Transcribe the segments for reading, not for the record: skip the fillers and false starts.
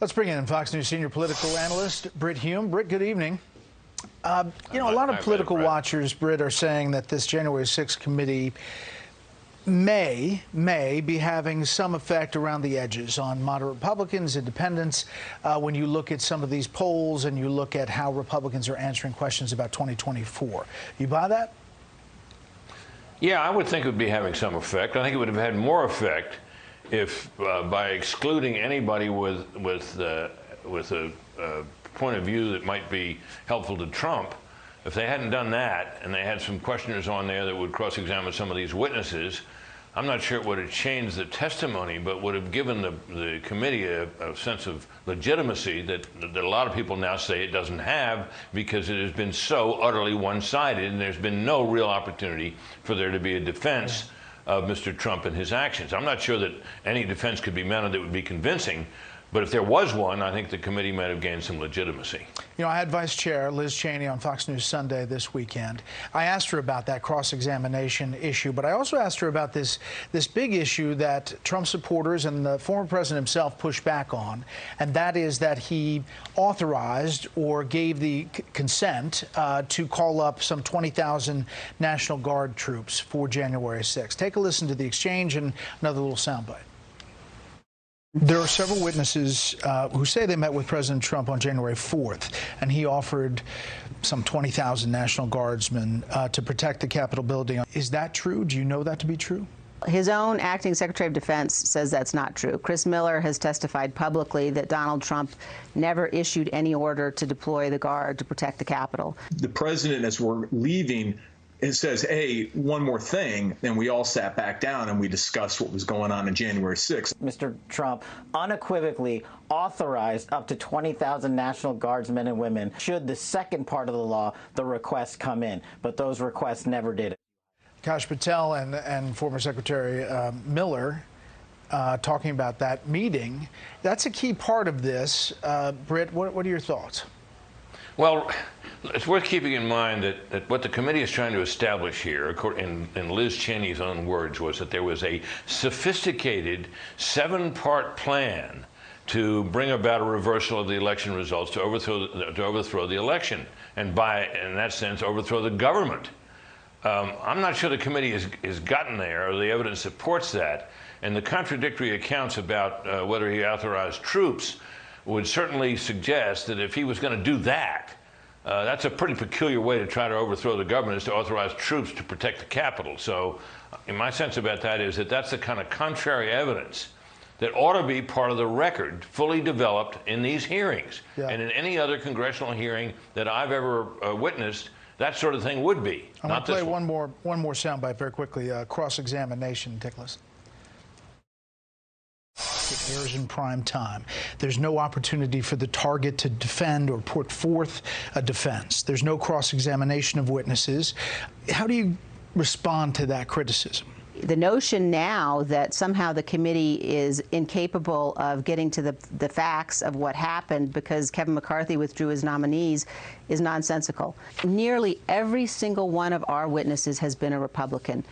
Let's bring in Fox News senior political analyst Brit Hume. Brit, good evening. A lot of political watchers, Brit, are saying that this January 6th committee may be having some effect around the edges on moderate Republicans, independents, when you look at some of these polls and you look at how Republicans are answering questions about 2024. You buy that? Yeah, I would think it would be having some effect. I think it would have had more effect if, by excluding anybody with a point of view that might be helpful to Trump, if they hadn't done that and they had some questioners on there that would cross-examine some of these witnesses, I'm not sure it would have changed the testimony, but would have given the committee a sense of legitimacy that a lot of people now say it doesn't have, because it has been so utterly one-sided and there's been no real opportunity for there to be a defense of Mr. Trump and his actions. I'm not sure that any defense could be mounted that would be convincing, but if there was one, I think the committee might have gained some legitimacy. You know, I had Vice Chair Liz Cheney on Fox News Sunday this weekend. I asked her about that cross-examination issue, but I also asked her about this big issue that Trump supporters and the former president himself pushed back on, and that is that he authorized or gave the consent to call up some 20,000 National Guard troops for January 6th. Take a listen to the exchange and another little soundbite. There are several witnesses who say they met with President Trump on January 4th, and he offered some 20,000 National Guardsmen to protect the Capitol building. Is that true? Do you know that to be true? His own acting Secretary of Defense says that's not true. Chris Miller has testified publicly that Donald Trump never issued any order to deploy the Guard to protect the Capitol. The president, as we're leaving, it says, hey, one more thing, then we all sat back down and we discussed what was going on January 6th. Mr. Trump unequivocally authorized up to 20,000 National Guardsmen and women should the second part of the law, the requests, come in. But those requests never did it. Kash Patel and former Secretary Miller talking about that meeting. That's a key part of this. Britt, what are your thoughts? Well, it's worth keeping in mind that what the committee is trying to establish here, in Liz Cheney's own words, was that there was a sophisticated 7-part plan to bring about a reversal of the election results, to overthrow the election, and in that sense, overthrow the government. I'm not sure the committee has gotten there, or the evidence supports that. And the contradictory accounts about whether he authorized troops would certainly suggest that if he was going to do that, that's a pretty peculiar way to try to overthrow the government, is to authorize troops to protect the Capitol. So my sense about that is that that's the kind of contrary evidence that ought to be part of the record, fully developed in these hearings. Yeah. And in any other congressional hearing that I've ever witnessed, that sort of thing would be. I'm going to play one more soundbite very quickly. Cross-examination, Tickles. It airs in prime time. There's no opportunity for the target to defend or put forth a defense. There's no cross-examination of witnesses. How do you respond to that criticism? The notion now that somehow the committee is incapable of getting to the facts of what happened because Kevin McCarthy withdrew his nominees is nonsensical. Nearly every single one of our witnesses has been a Republican.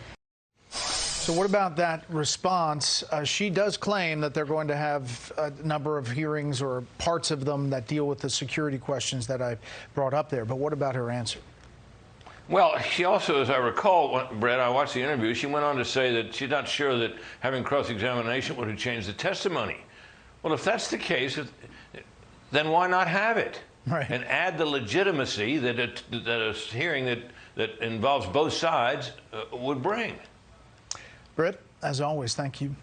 So what about that response? She does claim that they're going to have a number of hearings, or parts of them, that deal with the security questions that I brought up there. But what about her answer? Well, she also, as I recall, Brett, I watched the interview, she went on to say that she's not sure that having cross-examination would have changed the testimony. Well, if that's the case, then why not have it? Right. And add the legitimacy that a hearing that involves both sides would bring. Britt, as always, thank you.